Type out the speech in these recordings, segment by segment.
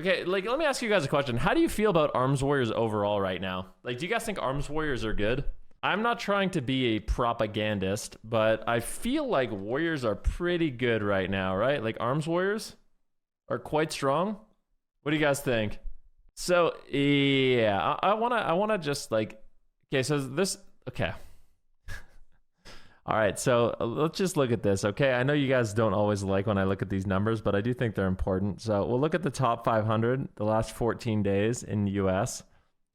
Okay, like, let me ask you guys a question. How do you feel about Arms Warriors overall right now? Like, do you guys think Arms Warriors are good? I'm not trying to be a propagandist, but I feel like Warriors are pretty good right now, right? Like, Arms Warriors are quite strong. What do you guys think? So, yeah, I wanna just, like, okay, so this, okay. All right, so let's just look at this, okay? I know you guys don't always like when I look at these numbers, but I do think they're important. So we'll look at the top 500, the last 14 days in the US.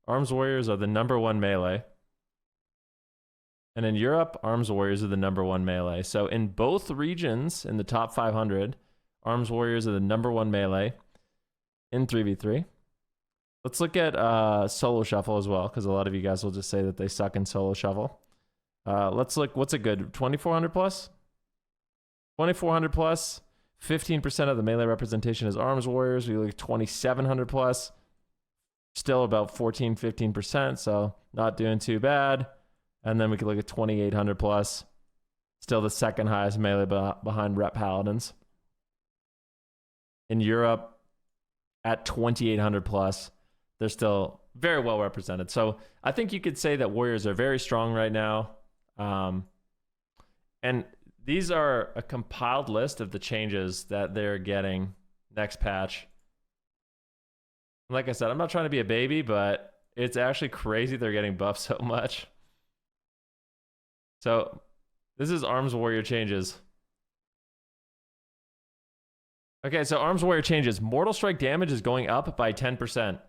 Arms Warriors are the #1 melee. And in Europe, Arms Warriors are the #1 melee. So in both regions, in the top 500, Arms Warriors are the #1 melee in 3v3. Let's look at Solo Shuffle as well, because a lot of you guys will just say that they suck in Solo Shuffle. Let's look, what's a good, 2400 plus? 2400 plus, 15% of the melee representation is Arms Warriors. We look at 2700 plus, still about 15%, so not doing too bad. And then we could look at 2800 plus, still the second highest melee behind Rep Paladins. In Europe, at 2800 plus, they're still very well represented. So I think you could say that Warriors are very strong right now. And these are a compiled list of the changes that they're getting next patch. Like I said, I'm not trying to be a baby, but it's actually crazy they're getting buffed so much. So this is Arms Warrior changes. Okay, so Arms Warrior changes. Mortal Strike damage is going up by 10%.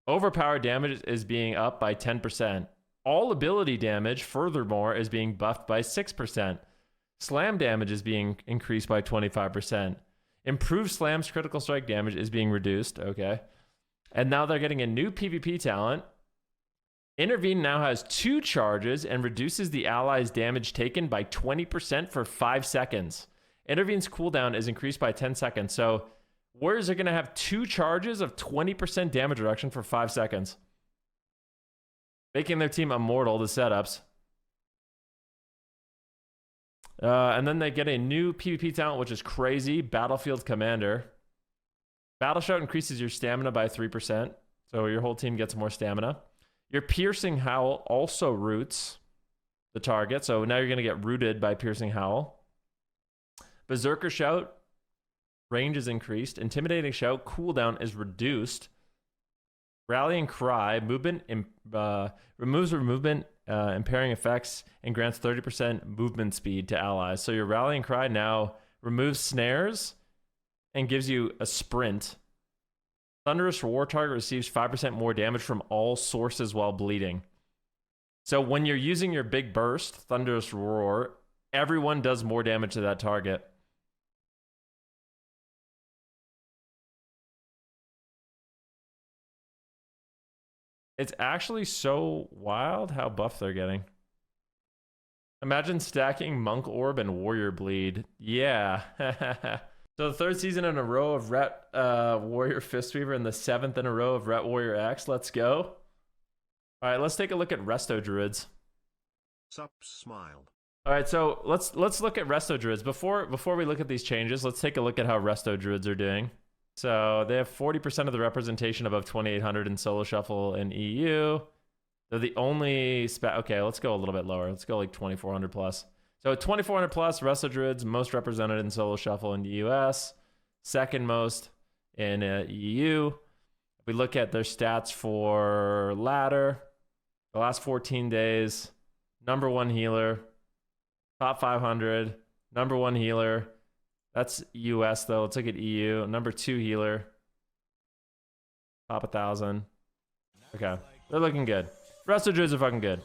Overpowered damage is being up by 10%. All ability damage, furthermore, is being buffed by 6%. Slam damage is being increased by 25%. Improved Slam's critical strike damage is being reduced, okay. And now they're getting a new PvP talent. Intervene now has 2 charges and reduces the ally's damage taken by 20% for 5 seconds. Intervene's cooldown is increased by 10 seconds, so Warriors are going to have 2 charges of 20% damage reduction for 5 seconds. Making their team immortal to setups. And then they get a new PvP talent, which is crazy. Battlefield Commander. Battle Shout increases your stamina by 3%. So your whole team gets more stamina. Your Piercing Howl also roots the target. So now you're going to get rooted by Piercing Howl. Berserker Shout. Range is increased. Intimidating Shout. Cooldown is reduced. Rallying Cry, movement removes movement impairing effects and grants 30% movement speed to allies. So your Rallying Cry now removes snares and gives you a sprint. Thunderous Roar target receives 5% more damage from all sources while bleeding. So when you're using your big burst, Thunderous Roar, everyone does more damage to that target. It's actually so wild how buff they're getting. Imagine stacking Monk Orb and Warrior Bleed. Yeah. So the 3rd season in a row of Ret Warrior Fistweaver and the 7th in a row of Ret Warrior Axe. Let's go. All right, let's take a look at Resto Druids. Sup, smiled. All right, so let's look at Resto Druids. Before we look at these changes, let's take a look at how Resto Druids are doing. So they have 40% of the representation above 2800 in Solo Shuffle in EU. They're the only okay, let's go a little bit lower. Let's go like 2400 plus. So 2400 plus, Resto Druids, most represented in Solo Shuffle in the US, second most in EU. If we look at their stats for ladder, the last 14 days, #1 healer, top 500, #1 healer. That's US though. Let's look at EU. #2 healer. Top 1,000. Okay. They're looking good. Resto Druids are fucking good.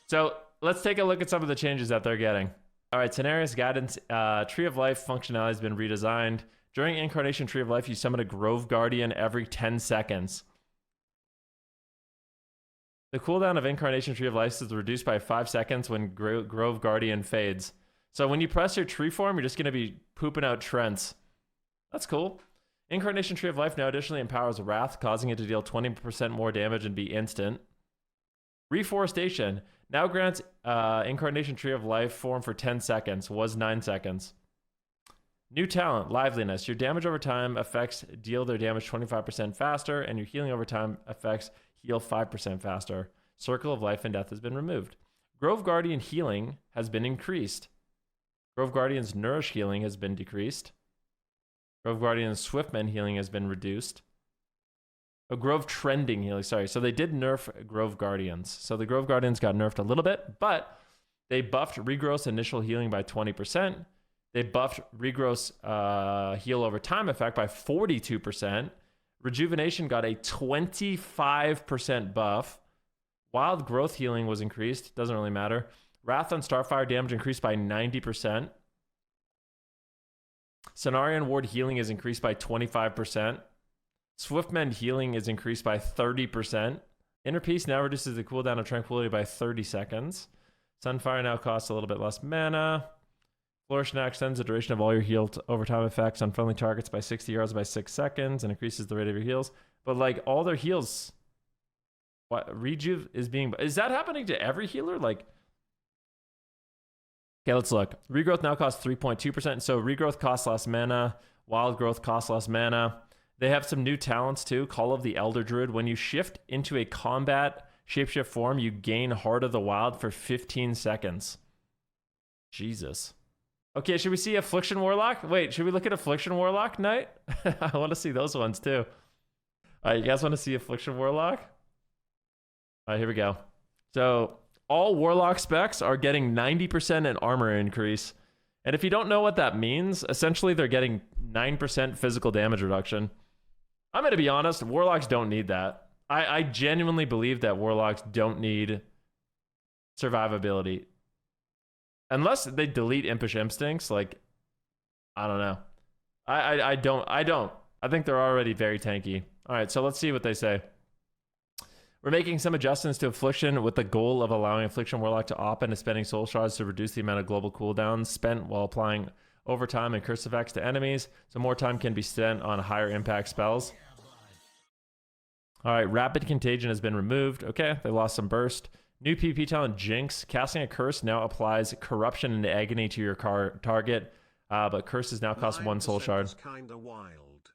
So let's take a look at some of the changes that they're getting. All right, Cenarius Guidance Tree of Life functionality has been redesigned. During Incarnation Tree of Life, you summon a Grove Guardian every 10 seconds. The cooldown of Incarnation Tree of Life is reduced by 5 seconds when Grove Guardian fades. So when you press your tree form, you're just going to be pooping out Trents. That's cool. Incarnation Tree of Life now additionally empowers Wrath, causing it to deal 20% more damage and be instant. Reforestation now grants Incarnation Tree of Life form for 10 seconds, was 9 seconds. New talent, liveliness. Your damage over time effects deal their damage 25% faster, and your healing over time effects heal 5% faster. Circle of life and death has been removed. Grove Guardian healing has been increased. Grove Guardian's nourish healing has been decreased. Grove Guardian's Swiftman healing has been reduced. Oh, Grove Trending healing, sorry. So they did nerf Grove Guardians. So the Grove Guardians got nerfed a little bit, but they buffed Regrowth's initial healing by 20%. They buffed Regrowth's heal over time effect by 42%. Rejuvenation got a 25% buff. Wild Growth healing was increased. Doesn't really matter. Wrath on Starfire damage increased by 90%. Cenarion Ward healing is increased by 25%. Swiftmend healing is increased by 30%. Inner Peace now reduces the cooldown of Tranquility by 30 seconds. Sunfire now costs a little bit less mana. Flourish now extends the duration of all your healed overtime effects on friendly targets by 60 yards by 6 seconds and increases the rate of your heals. But like all their heals, what Rejuve is being, is that happening to every healer? Like, okay, let's look. Regrowth now costs 3.2%. So Regrowth costs less mana. Wild Growth costs less mana. They have some new talents too. Call of the Elder Druid. When you shift into a combat shapeshift form, you gain Heart of the Wild for 15 seconds. Jesus. Okay, should we see Affliction Warlock? Wait, should we look at Affliction Warlock Knight? I want to see those ones too. All right, you guys want to see Affliction Warlock? All right, here we go. So all Warlock specs are getting 90% in armor increase. And if you don't know what that means, essentially they're getting 9% physical damage reduction. I'm going to be honest, Warlocks don't need that. I genuinely believe that Warlocks don't need survivability. Unless they delete Impish Instincts, like, I don't know. I don't. I think they're already very tanky. All right, so let's see what they say. We're making some adjustments to Affliction with the goal of allowing Affliction Warlock to opt into spending soul shards to reduce the amount of global cooldowns spent while applying overtime and curse effects to enemies, so more time can be spent on higher impact spells. All right, Rapid Contagion has been removed. Okay, they lost some burst. New PvP talent, Jinx. Casting a curse now applies Corruption and Agony to your target, but curses now cost 1 soul shard. Kinda wild.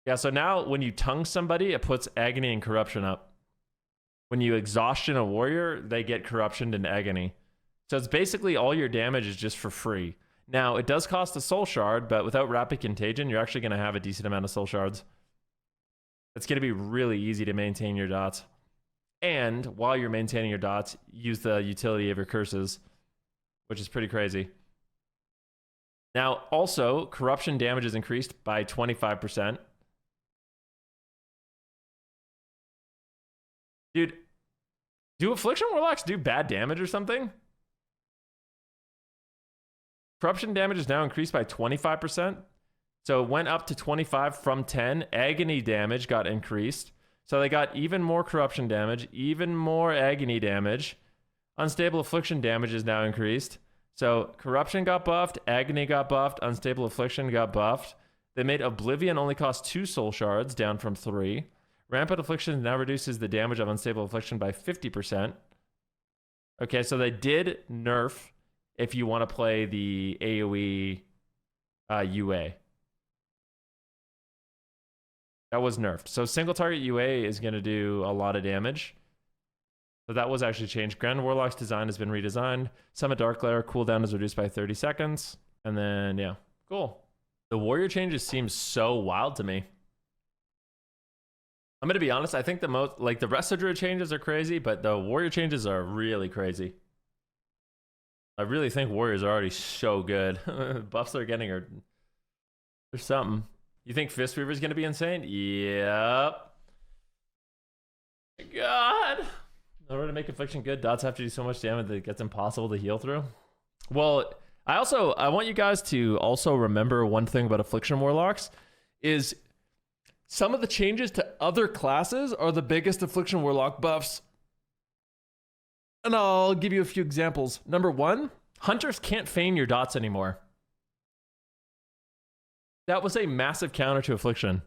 Yeah, so now when you tongue somebody, it puts Agony and Corruption up. When you exhaustion a warrior, they get Corruption and Agony. So it's basically all your damage is just for free. Now, it does cost a soul shard, but without Rapid Contagion, you're actually going to have a decent amount of soul shards. It's going to be really easy to maintain your dots. And while you're maintaining your dots, use the utility of your curses, which is pretty crazy. Now, also, Corruption damage is increased by 25%. Dude, do Affliction Warlocks do bad damage or something? Corruption damage is now increased by 25%. So it went up to 25 from 10. Agony damage got increased. So they got even more Corruption damage, even more Agony damage. Unstable Affliction damage is now increased. So Corruption got buffed, Agony got buffed, Unstable Affliction got buffed. They made Oblivion only cost 2 soul shards, down from 3. Rampant Affliction now reduces the damage of Unstable Affliction by 50%. Okay, so they did nerf if you want to play the AoE UA. That was nerfed. So single target UA is going to do a lot of damage. So that was actually changed. Grand Warlock's design has been redesigned. Summit Dark Lair cooldown is reduced by 30 seconds. And then, yeah, cool. The warrior changes seem so wild to me. I'm going to be honest. I think the most, like the Resto Druid changes are crazy, but the warrior changes are really crazy. I really think warriors are already so good. Buffs they're getting are, there's something. You think Fistweaver is going to be insane? Yep. God. In order to make Affliction good, dots have to do so much damage that it gets impossible to heal through. Well, I want you guys to also remember one thing about Affliction Warlocks is some of the changes to other classes are the biggest Affliction Warlock buffs. And I'll give you a few examples. Number 1, Hunters can't feign your dots anymore. That was a massive counter to Affliction.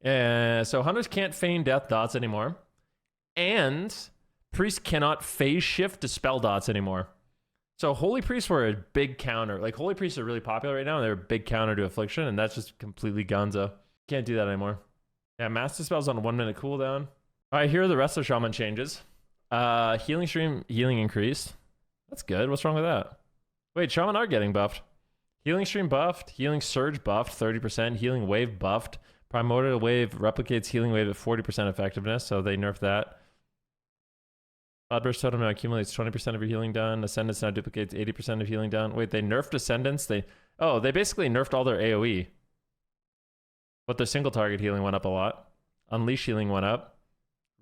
So Hunters can't feign death dots anymore. And Priest cannot phase shift to spell dots anymore. So Holy Priests were a big counter. Like, Holy Priests are really popular right now, and they're a big counter to Affliction, and that's just completely gonzo. Can't do that anymore. Yeah, Master Spell's on a 1 minute cooldown. All right, here are the rest of Shaman changes. Healing Stream, healing increased. That's good. What's wrong with that? Wait, Shaman are getting buffed. Healing Stream buffed. Healing Surge buffed, 30%. Healing Wave buffed. Primordial Wave replicates Healing Wave at 40% effectiveness, so they nerfed that. Cloudburst Totem now accumulates 20% of your healing done. Ascendance now duplicates 80% of healing done. Wait, they nerfed Ascendance? They basically nerfed all their AoE. But their single target healing went up a lot. Unleash healing went up.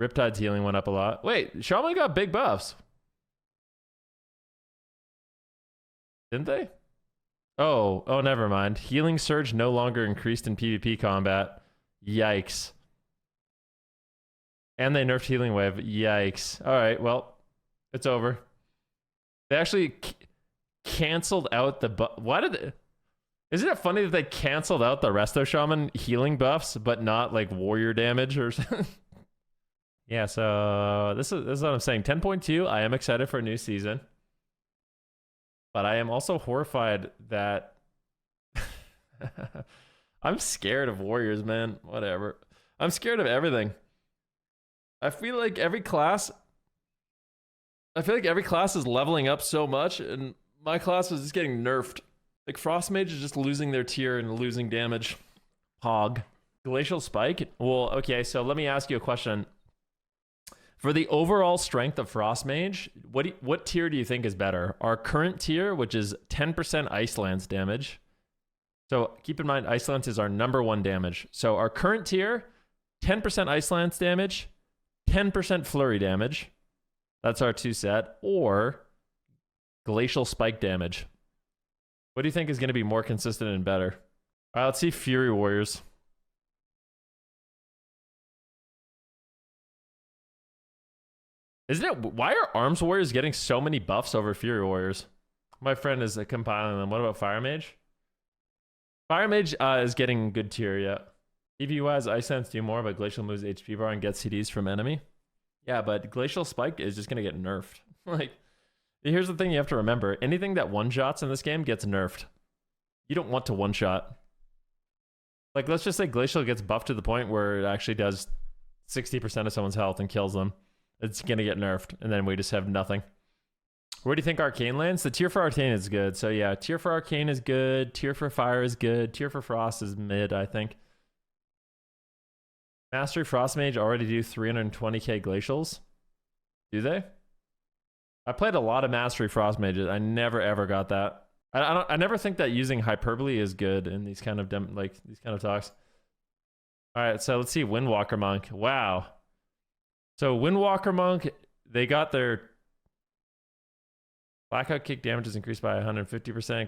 Riptide's healing went up a lot. Wait, Shaman got big buffs. Didn't they? Oh, never mind. Healing Surge no longer increased in PvP combat. Yikes. And they nerfed Healing Wave. Yikes. All right, well, it's over. They actually canceled out the buff. Why did they? Isn't it funny that they canceled out the Resto Shaman healing buffs, but not like warrior damage or something? Yeah, so this is what I'm saying. 10.2, I am excited for a new season. But I am also horrified that I'm scared of warriors, man. Whatever. I'm scared of everything. I feel like every class is leveling up so much, and my class is just getting nerfed. Like, Frost Mage is just losing their tier and losing damage. Hog. Glacial Spike? Well, okay, so let me ask you a question. For the overall strength of Frost Mage, what tier do you think is better? Our current tier, which is 10% Ice Lance damage. So keep in mind, Ice Lance is our #1 damage. So our current tier, 10% Ice Lance damage, 10% Flurry damage. That's our 2 set. Or Glacial Spike damage. What do you think is going to be more consistent and better? All right, let's see Fury Warriors. Isn't it? Why are Arms Warriors getting so many buffs over Fury Warriors? My friend is compiling them. What about Fire Mage? Fire Mage is getting good tier, yeah. PvP-wise, Ice Lance do more, but Glacial moves HP bar and gets CDs from enemy. Yeah, but Glacial Spike is just going to get nerfed. Like, here's the thing you have to remember. Anything that one-shots in this game gets nerfed. You don't want to one-shot. Like, let's just say Glacial gets buffed to the point where it actually does 60% of someone's health and kills them. It's going to get nerfed, and then we just have nothing. Where do you think Arcane lands? The tier for Arcane is good. So yeah, tier for Arcane is good. Tier for Fire is good. Tier for Frost is mid, I think. Mastery Frost Mage already do 320k Glacials. Do they? I played a lot of Mastery Frost Mages. I never ever got that. I never think that using Hyperbole is good in these kind of these kind of talks. All right, so let's see Windwalker Monk. Wow. So Windwalker Monk, they got their Blackout Kick damage is increased by 150%.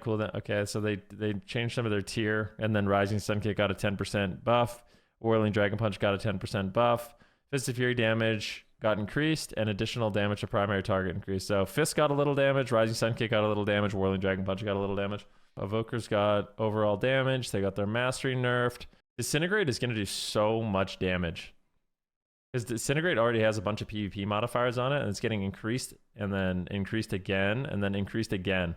Cooldown. Okay, so they changed some of their tier, and then Rising Sun Kick got a 10% buff. Whirling Dragon Punch got a 10% buff. Fist of Fury damage got increased, and additional damage to primary target increased. So Fist got a little damage, Rising Sun Kick got a little damage, Whirling Dragon Punch got a little damage. Evokers got overall damage. They got their Mastery nerfed. Disintegrate is going to do so much damage. Because Disintegrate already has a bunch of PvP modifiers on it, and it's getting increased, and then increased again, and then increased again.